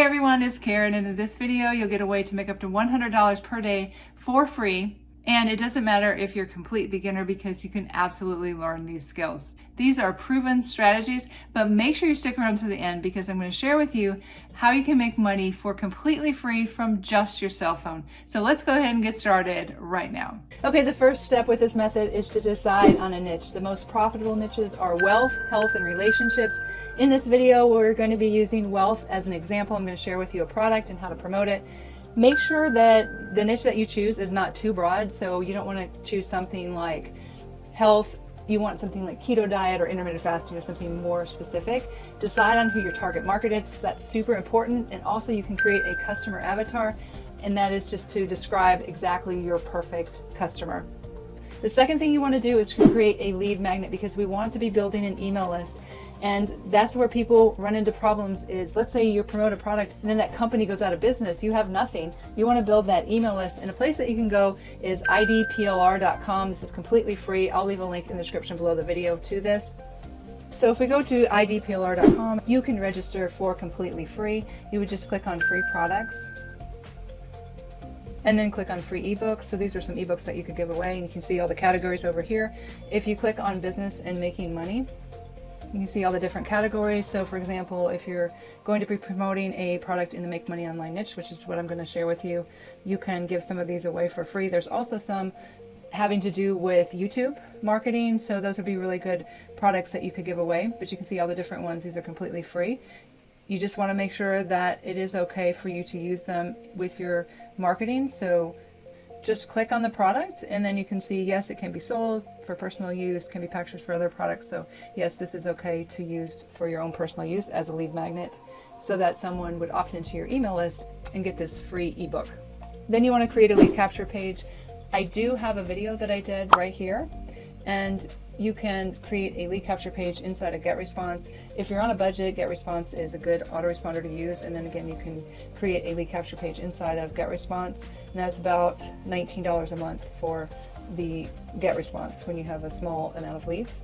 everyone, it's Karen, and in this video you'll get a way to make up to $100 per day for free. And it doesn't matter if you're a complete beginner because you can absolutely learn these skills. These are proven strategies, but make sure you stick around to the end because I'm going to share with you how you can make money for completely free from just your cell phone. So let's go ahead and get started right now. Okay, the first step with this method is to decide on a niche. The most profitable niches are wealth, health, and relationships. In this video, we're going to be using wealth as an example. I'm going to share with you a product and how to promote it. Make sure that the niche that you choose is not too broad. So you don't want to choose something like health. You want something like keto diet or intermittent fasting or something more specific. Decide on who your target market is. That's super important. And also you can create a customer avatar, and that is just to describe exactly your perfect customer. The second thing you want to do is create a lead magnet because we want to be building an email list. And that's where people run into problems is, let's say you promote a product and then that company goes out of business. You have nothing. You want to build that email list, and a place that you can go is idplr.com. This is completely free. I'll leave a link in the description below the video to this. So if we go to idplr.com, you can register for completely free. You would just click on free products and then click on free ebooks. So these are some ebooks that you could give away, and you can see all the categories over here. If you click on business and making money, you can see all the different categories. So for example, if you're going to be promoting a product in the make money online niche, which is what I'm going to share with you, you can give some of these away for free. There's also some having to do with YouTube marketing. So those would be really good products that you could give away, but you can see all the different ones. These are completely free. You just want to make sure that it is okay for you to use them with your marketing. So just click on the product and then you can see, yes, it can be sold for personal use, can be packaged for other products. So yes, this is okay to use for your own personal use as a lead magnet so that someone would opt into your email list and get this free ebook. Then you want to create a lead capture page. I do have a video that I did right here, and you can create a lead capture page inside of GetResponse. If you're on a budget, GetResponse is a good autoresponder to use. And then again, you can create a lead capture page inside of GetResponse. And that's about $19 a month for the GetResponse when you have a small amount of leads.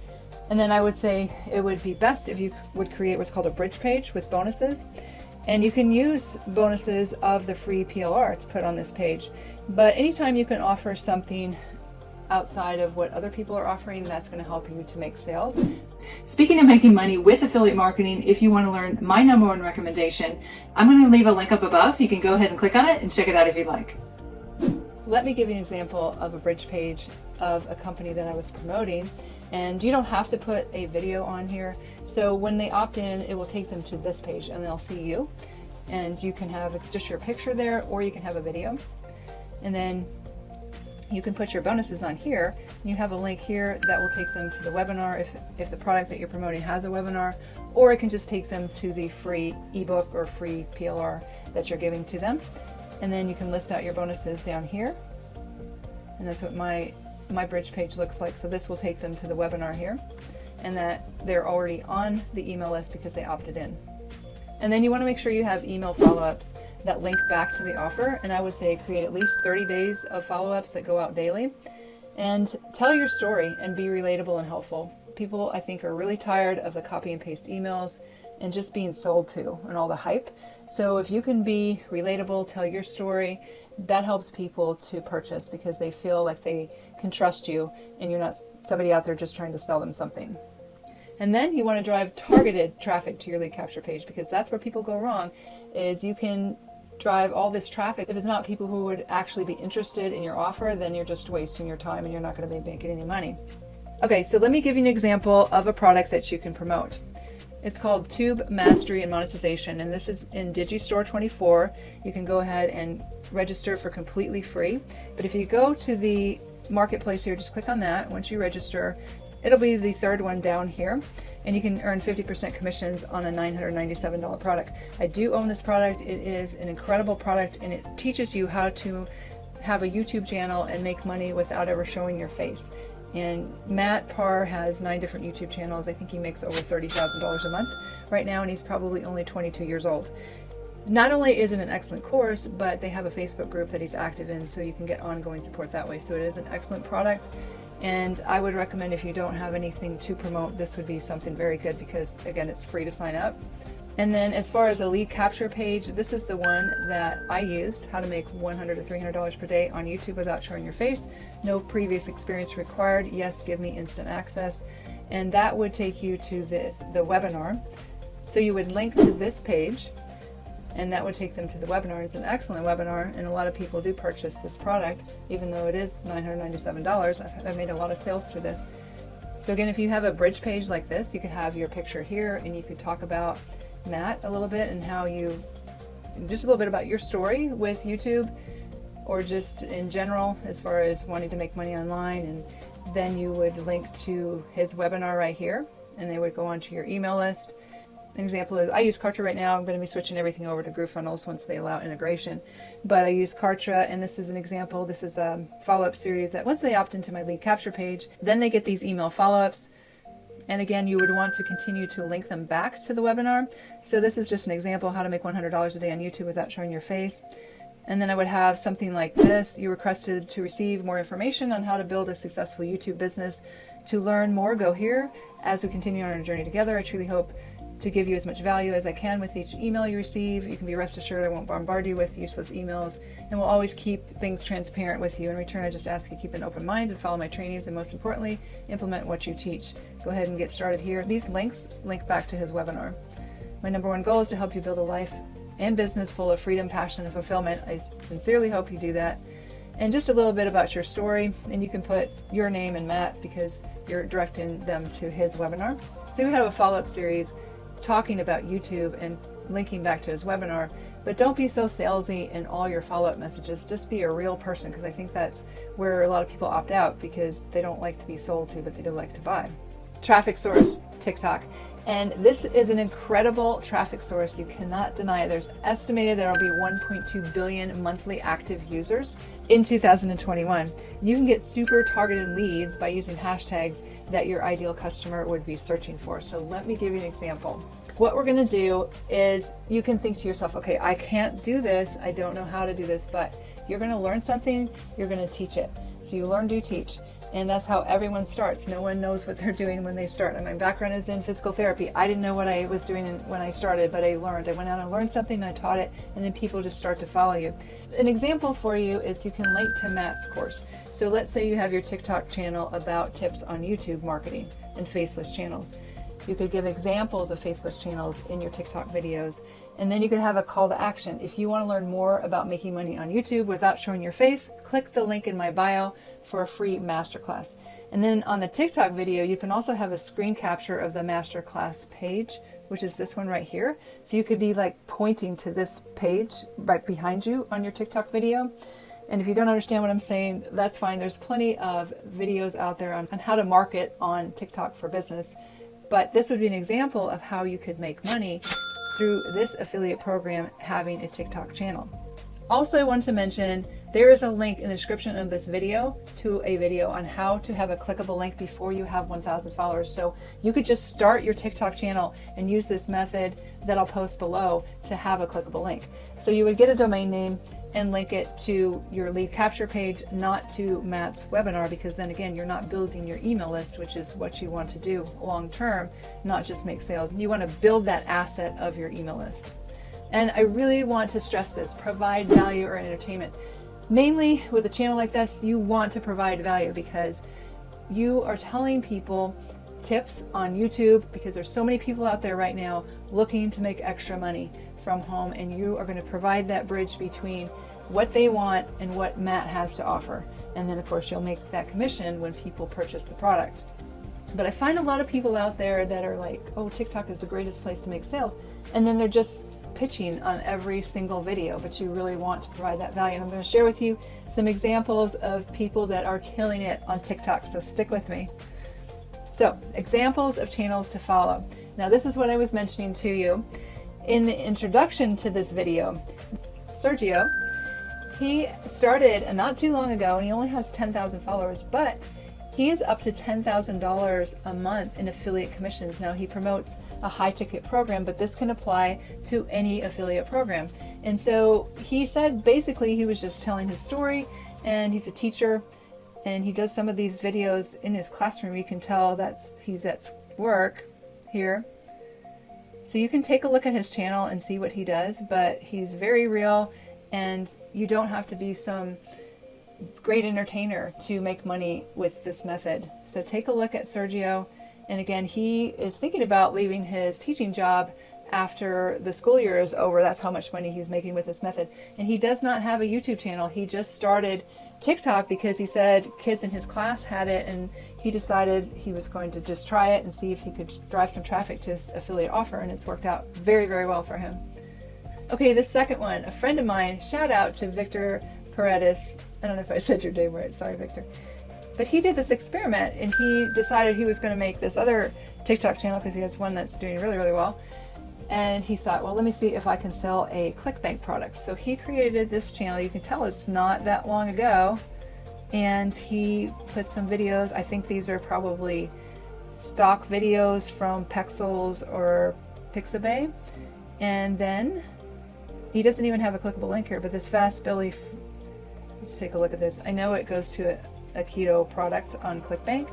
And then I would say it would be best if you would create what's called a bridge page with bonuses. And you can use bonuses of the free PLR to put on this page. But anytime you can offer something outside of what other people are offering, that's going to help you to make sales. Speaking of making money with affiliate marketing, if you want to learn my #1 recommendation, I'm going to leave a link up above. You can go ahead and click on it and check it out if you'd like. Let me give you an example of a bridge page of a company that I was promoting. And you don't have to put a video on here. So when they opt in, it will take them to this page and they'll see you. And you can have just your picture there, or you can have a video. And then you can put your bonuses on here. You have a link here that will take them to the webinar if the product that you're promoting has a webinar, or it can just take them to the free ebook or free PLR that you're giving to them. And then you can list out your bonuses down here. And that's what my bridge page looks like. So this will take them to the webinar here, and that they're already on the email list because they opted in. And then you want to make sure you have email follow-ups that link back to the offer. And I would say create at least 30 days of follow-ups that go out daily. And tell your story and be relatable and helpful. People, I think, are really tired of the copy and paste emails and just being sold to and all the hype. So if you can be relatable, tell your story, that helps people to purchase because they feel like they can trust you and you're not somebody out there just trying to sell them something. And then you want to drive targeted traffic to your lead capture page, because that's where people go wrong, is you can drive all this traffic. If it's not people who would actually be interested in your offer, then you're just wasting your time and you're not going to be making any money. Okay, so let me give you an example of a product that you can promote. It's called Tube Mastery and Monetization, and this is in Digistore 24. You can go ahead and register for completely free. But if you go to the marketplace here, just click on that. Once you register, it'll be the third one down here, and you can earn 50% commissions on a $997 product. I do own this product. It is an incredible product, and it teaches you how to have a YouTube channel and make money without ever showing your face. And Matt Parr has 9 different YouTube channels. I think he makes over $30,000 a month right now, and he's probably only 22 years old. Not only is it an excellent course, but they have a Facebook group that he's active in, so you can get ongoing support that way. So it is an excellent product, and I would recommend, if you don't have anything to promote, this would be something very good because, again, it's free to sign up And then as far as a lead capture page, this is the one that I used, how to make $100 to $300 per day on YouTube without showing your face. No previous experience required. Yes, give me instant access. And that would take you to the webinar. So you would link to this page, and that would take them to the webinar. It's an excellent webinar, and a lot of people do purchase this product, even though it is $997. I've made a lot of sales through this. So again, if you have a bridge page like this, you could have your picture here, and you could talk about Matt a little bit and how just a little bit about your story with YouTube, or just in general as far as wanting to make money online. And then you would link to his webinar right here, and they would go onto your email list. An example is, I use Kartra right now. I'm going to be switching everything over to GrooveFunnels once they allow integration. But I use Kartra, and this is an example. This is a follow-up series that once they opt into my lead capture page, then they get these email follow-ups. And again, you would want to continue to link them back to the webinar. So this is just an example, how to make $100 a day on YouTube without showing your face. And then I would have something like this. You requested to receive more information on how to build a successful YouTube business. To learn more, go here. As we continue on our journey together, I truly hope to give you as much value as I can with each email you receive. You can be rest assured I won't bombard you with useless emails, and will always keep things transparent with you. In return, I just ask you to keep an open mind and follow my trainings, and most importantly, implement what you teach. Go ahead and get started here. These links link back to his webinar. My number one goal is to help you build a life and business full of freedom, passion, and fulfillment. I sincerely hope you do that. And just a little bit about your story, and you can put your name and Matt because you're directing them to his webinar. So you would have a follow-up series talking about YouTube and linking back to his webinar, but don't be so salesy in all your follow-up messages. Just be a real person, because I think that's where a lot of people opt out, because they don't like to be sold to, but they do like to buy. Traffic source, TikTok. And this is an incredible traffic source. You cannot deny it. There's estimated there will be 1.2 billion monthly active users in 2021. You can get super targeted leads by using hashtags that your ideal customer would be searching for. So let me give you an example. What we're going to do is, you can think to yourself, okay, I can't do this. I don't know how to do this, but you're going to learn something. You're going to teach it. So you learn, do, teach. And that's how everyone starts. No one knows what they're doing when they start. And my background is in physical therapy. I didn't know what I was doing when I started, but I learned. I went out and learned something, and I taught it, and then people just start to follow you. An example for you is, you can link to Matt's course. So let's say you have your TikTok channel about tips on YouTube marketing and faceless channels. You could give examples of faceless channels in your TikTok videos, and then you could have a call to action. If you want to learn more about making money on YouTube without showing your face, click the link in my bio for a free masterclass. And then on the TikTok video, you can also have a screen capture of the masterclass page, which is this one right here. So you could be like pointing to this page right behind you on your TikTok video. And if you don't understand what I'm saying, that's fine. There's plenty of videos out there on how to market on TikTok for business. But this would be an example of how you could make money through this affiliate program, having a TikTok channel. Also, I wanted to mention, there is a link in the description of this video to a video on how to have a clickable link before you have 1,000 followers. So you could just start your TikTok channel and use this method that I'll post below to have a clickable link. So you would get a domain name and link it to your lead capture page, not to Matt's webinar, because then again, you're not building your email list, which is what you want to do long term, not just make sales. You want to build that asset of your email list. And I really want to stress this: provide value or entertainment. Mainly with a channel like this, you want to provide value, because you are telling people tips on YouTube, because there's so many people out there right now looking to make extra money from home, and you are going to provide that bridge between what they want and what Matt has to offer. And then of course you'll make that commission when people purchase the product. But I find a lot of people out there that are like, oh, TikTok is the greatest place to make sales, and then they're just pitching on every single video, but you really want to provide that value. And I'm going to share with you some examples of people that are killing it on TikTok, so stick with me. So, examples of channels to follow. Now, this is what I was mentioning to you in the introduction to this video. Sergio, he started not too long ago, and he only has 10,000 followers, but he is up to $10,000 a month in affiliate commissions. Now, he promotes a high ticket program, but this can apply to any affiliate program. And so he said basically he was just telling his story, and he's a teacher, and he does some of these videos in his classroom. You can tell he's at work here. So you can take a look at his channel and see what he does, but he's very real, and you don't have to be some great entertainer to make money with this method. So take a look at Sergio. And again, he is thinking about leaving his teaching job after the school year is over. That's how much money he's making with this method. And he does not have a YouTube channel. He just started TikTok because he said kids in his class had it, and he decided he was going to just try it and see if he could drive some traffic to his affiliate offer, and it's worked out very, very well for him. Okay, the second one, a friend of mine, shout out to Victor Paredes. I don't know if I said your name right, sorry Victor. But he did this experiment, and he decided he was going to make this other TikTok channel because he has one that's doing really, really well. And he thought, well, let me see if I can sell a ClickBank product. So he created this channel. You can tell it's not that long ago. And he put some videos. I think these are probably stock videos from Pexels or Pixabay. And then he doesn't even have a clickable link here, but this Fast Billy, let's take a look at this. I know it goes to a keto product on ClickBank.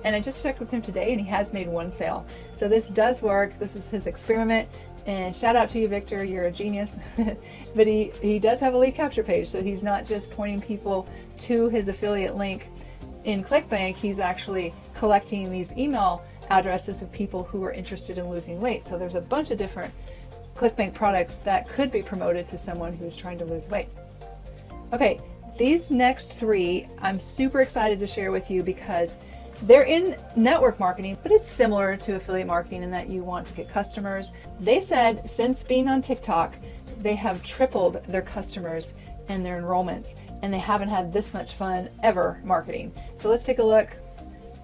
And I just checked with him today, and he has made one sale. So this does work. This was his experiment. And shout out to you, Victor. You're a genius. But he does have a lead capture page. So he's not just pointing people to his affiliate link in ClickBank. He's actually collecting these email addresses of people who are interested in losing weight. So there's a bunch of different ClickBank products that could be promoted to someone who's trying to lose weight. Okay, these next three I'm super excited to share with you because they're in network marketing, but it's similar to affiliate marketing in that you want to get customers. They said since being on TikTok, they have tripled their customers and their enrollments, and they haven't had this much fun ever marketing. So let's take a look.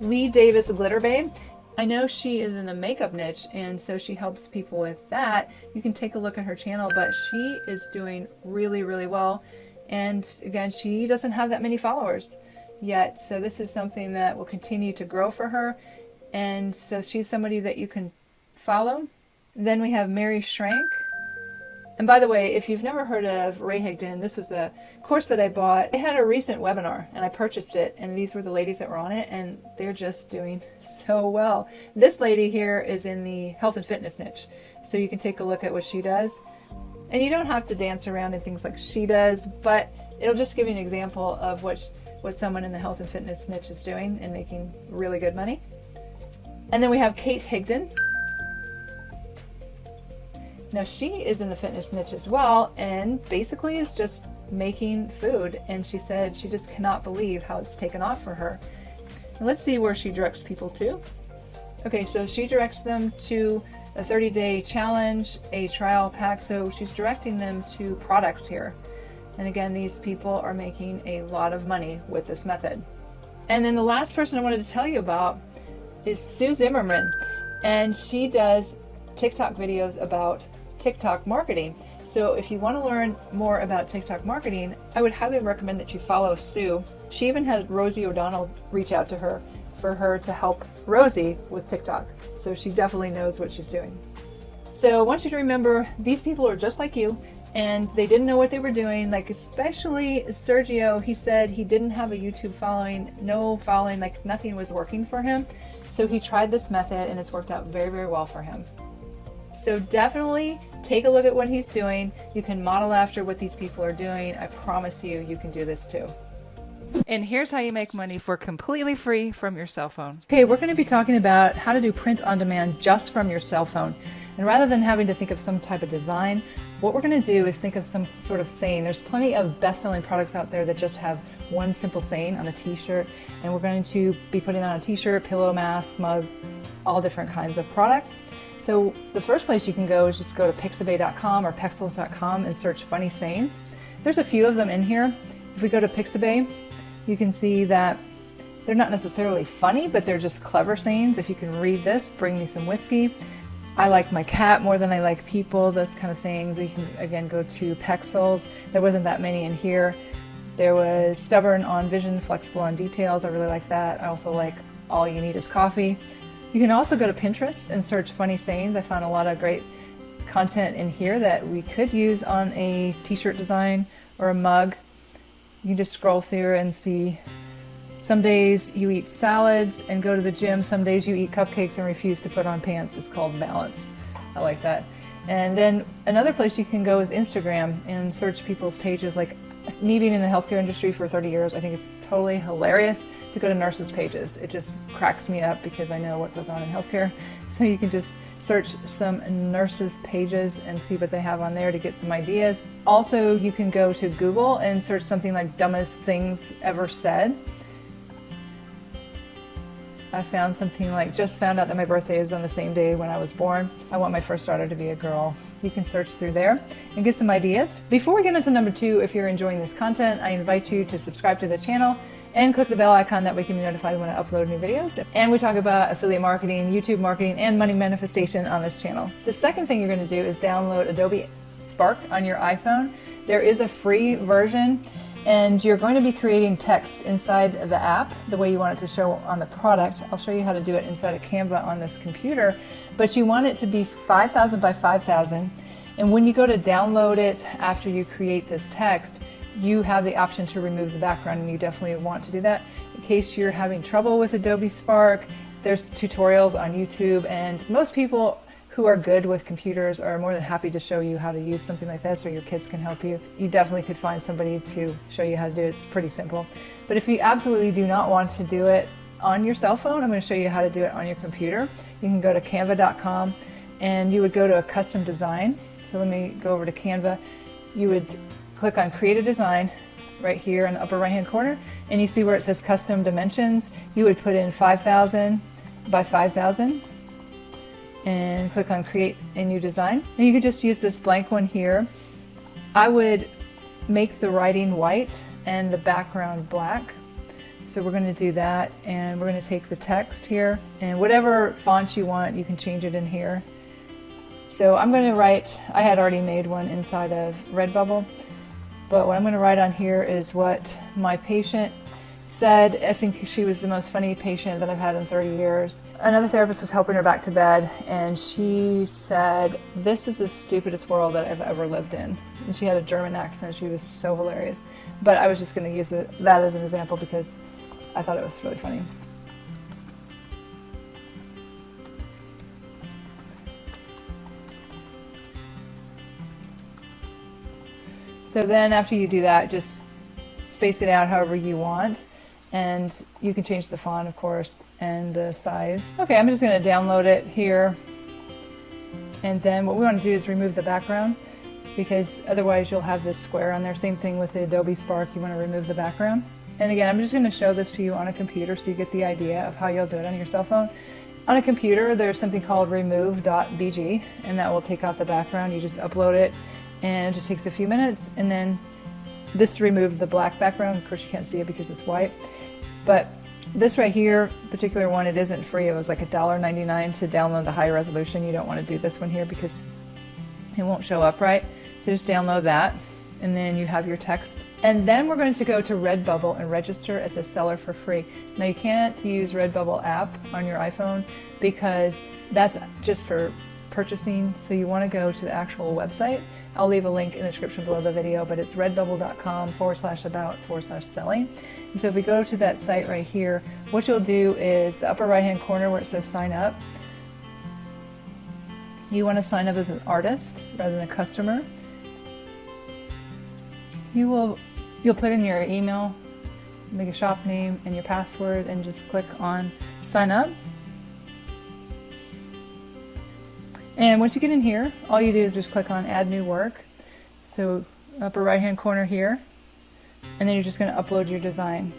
Lee Davis Glitter Babe. I know she is in the makeup niche, and so she helps people with that. You can take a look at her channel, but she is doing really, really well. And again, she doesn't have that many followers yet, so this is something that will continue to grow for her, and so she's somebody that you can follow. Then we have Mary Schrank. And by the way, if you've never heard of Ray Higdon, this was a course that I bought. They had a recent webinar and I purchased it, and these were the ladies that were on it, and they're just doing so well. This lady here is in the health and fitness niche, so you can take a look at what she does. And you don't have to dance around in things like she does, but it'll just give you an example of what someone in the health and fitness niche is doing and making really good money. And then we have Kate Higdon. Now she is in the fitness niche as well, and basically is just making food, and she said she just cannot believe how it's taken off for her. And let's see where she directs people to. Okay, so she directs them to a 30-day challenge, a trial pack, so she's directing them to products here. And again, these people are making a lot of money with this method. And then the last person I wanted to tell you about is Sue Zimmerman. And she does TikTok videos about TikTok marketing. So if you want to learn more about TikTok marketing, I would highly recommend that you follow Sue. She even had Rosie O'Donnell reach out to her for her to help Rosie with TikTok. So she definitely knows what she's doing. So I want you to remember, these people are just like you, and they didn't know what they were doing. Like especially Sergio, he said he didn't have a YouTube following, no following, like nothing was working for him. So he tried this method and it's worked out very, very well for him. So definitely take a look at what he's doing. You can model after what these people are doing. I promise you, you can do this too. And here's how you make money for completely free from your cell phone. Okay, we're going to be talking about how to do print on demand just from your cell phone. And rather than having to think of some type of design, what we're going to do is think of some sort of saying. There's plenty of best-selling products out there that just have one simple saying on a t-shirt, and we're going to be putting that on a t-shirt, pillow, mask, mug, all different kinds of products. So the first place you can go is just go to pixabay.com or pexels.com and search funny sayings. There's a few of them in here. If we go to Pixabay, you can see that they're not necessarily funny, but they're just clever sayings. If you can read this, bring me some whiskey. I like my cat more than I like people, those kind of things. You can, again, go to Pexels. There wasn't that many in here. There was stubborn on vision, flexible on details. I really like that. I also like all you need is coffee. You can also go to Pinterest and search funny sayings. I found a lot of great content in here that we could use on a t-shirt design or a mug. You can just scroll through and see, some days you eat salads and go to the gym. Some days you eat cupcakes and refuse to put on pants. It's called balance. I like that. And then another place you can go is Instagram and search people's pages. Like me being in the healthcare industry for 30 years, I think it's totally hilarious to go to nurses' pages. It just cracks me up because I know what goes on in healthcare. So you can just search some nurses' pages and see what they have on there to get some ideas. Also, you can go to Google and search something like dumbest things ever said. I found something like, just found out that my birthday is on the same day when I was born. I want my first daughter to be a girl. You can search through there and get some ideas. Before we get into number 2, if you're enjoying this content, I invite you to subscribe to the channel and click the bell icon that way you can be notified when I upload new videos. And we talk about affiliate marketing, YouTube marketing, and money manifestation on this channel. The second thing you're going to do is download Adobe Spark on your iPhone. There is a free version, and you're going to be creating text inside the app the way you want it to show on the product. I'll show you how to do it inside of Canva on this computer, but you want it to be 5,000 by 5,000. And when you go to download it after you create this text, you have the option to remove the background, and you definitely want to do that. In case you're having trouble with Adobe Spark, there's tutorials on YouTube, and most people who are good with computers are more than happy to show you how to use something like this, or your kids can help you. You definitely could find somebody to show you how to do it. It's pretty simple. But if you absolutely do not want to do it on your cell phone, I'm going to show you how to do it on your computer. You can go to canva.com and you would go to a custom design. So let me go over to Canva. You would click on create a design right here in the upper right hand corner, and you see where it says custom dimensions. You would put in 5,000 by 5,000 and click on create a new design. And you could just use this blank one here. I would make the writing white and the background black. So we're going to do that, and we're going to take the text here, and whatever font you want, you can change it in here. So I'm going to write, I had already made one inside of Redbubble, but what I'm going to write on here is what my patient said. I think she was the most funny patient that I've had in 30 years. Another therapist was helping her back to bed, and she said, "This is the stupidest world that I've ever lived in." And she had a German accent. She was so hilarious. But I was just going to use that as an example because I thought it was really funny. So then after you do that, just space it out however you want, and you can change the font, of course, and the size. Okay, I'm just going to download it here, and then what we want to do is remove the background, because otherwise you'll have this square on there. Same thing with the Adobe Spark, you want to remove the background. And again, I'm just going to show this to you on a computer so you get the idea of how you'll do it on your cell phone. On a computer, there's something called remove.bg, and that will take out the background. You just upload it, and it just takes a few minutes, and then this removed the black background. Of course you can't see it because it's white, but this right here, particular one, it isn't free. It was like $1.99 to download the high resolution. You don't want to do this one here because it won't show up right. So just download that, and then you have your text. And then we're going to go to Redbubble and register as a seller for free. Now you can't use Redbubble app on your iPhone because that's just for purchasing, so you want to go to the actual website. I'll leave a link in the description below the video, but it's redbubble.com/about/selling. And so if we go to that site right here, what you'll do is the upper right hand corner where it says sign up, you want to sign up as an artist rather than a customer. You'll put in your email, make a shop name and your password, and just click on sign up. And once you get in here, all you do is just click on add new work. So upper right hand corner here, and then you're just going to upload your design.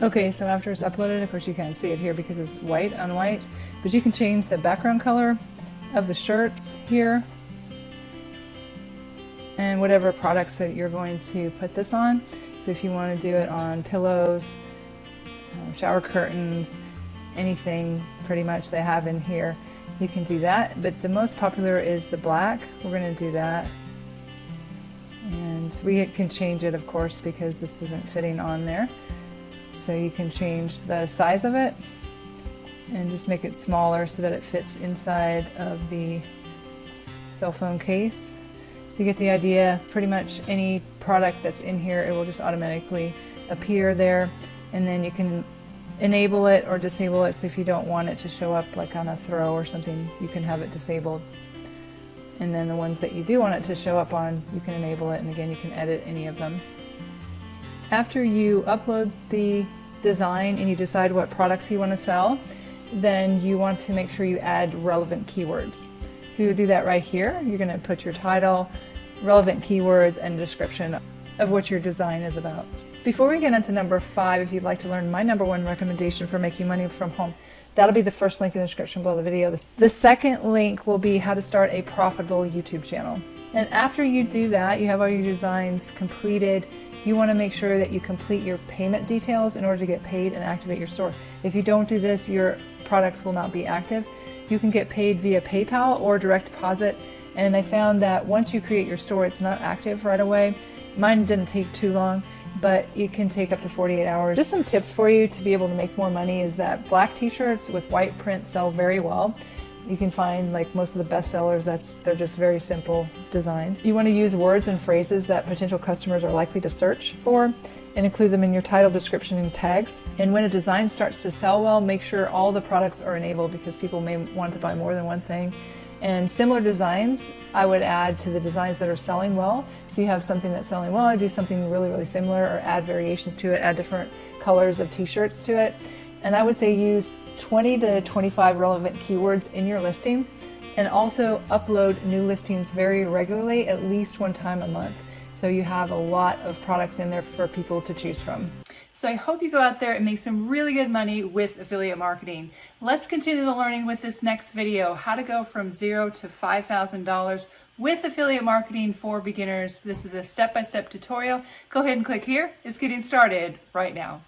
Okay, so after it's uploaded, of course you can't see it here because it's white on white, but you can change the background color of the shirts here and whatever products that you're going to put this on. So if you want to do it on pillows, shower curtains, anything pretty much they have in here, you can do that. But the most popular is the black. We're going to do that. And we can change it, of course, because this isn't fitting on there. So you can change the size of it and just make it smaller so that it fits inside of the cell phone case. So you get the idea. Pretty much any product that's in here, it will just automatically appear there. And then you can enable it or disable it. So if you don't want it to show up like on a throw or something, you can have it disabled. And then the ones that you do want it to show up on, you can enable it, and again, you can edit any of them. After you upload the design and you decide what products you want to sell, then you want to make sure you add relevant keywords. So you do that right here. You're going to put your title, relevant keywords, and description of what your design is about. Before we get into number 5, if you'd like to learn my number 1 recommendation for making money from home, that'll be the first link in the description below the video. The second link will be how to start a profitable YouTube channel. And after you do that, you have all your designs completed. You want to make sure that you complete your payment details in order to get paid and activate your store. If you don't do this, your products will not be active. You can get paid via PayPal or direct deposit. And I found that once you create your store, it's not active right away. Mine didn't take too long, but it can take up to 48 hours. Just some tips for you to be able to make more money is that black t-shirts with white print sell very well. You can find like most of the best sellers, they're just very simple designs. You want to use words and phrases that potential customers are likely to search for and include them in your title, description, and tags. And when a design starts to sell well, make sure all the products are enabled because people may want to buy more than one thing. And similar designs, I would add to the designs that are selling well. So you have something that's selling well, I do something really, really similar, or add variations to it, add different colors of t-shirts to it. And I would say use 20 to 25 relevant keywords in your listing, and also upload new listings very regularly, at least 1 time a month. So you have a lot of products in there for people to choose from. So I hope you go out there and make some really good money with affiliate marketing. Let's continue the learning with this next video, how to go from $0 to $5,000 with affiliate marketing for beginners. This is a step-by-step tutorial. Go ahead and click here. It's getting started right now.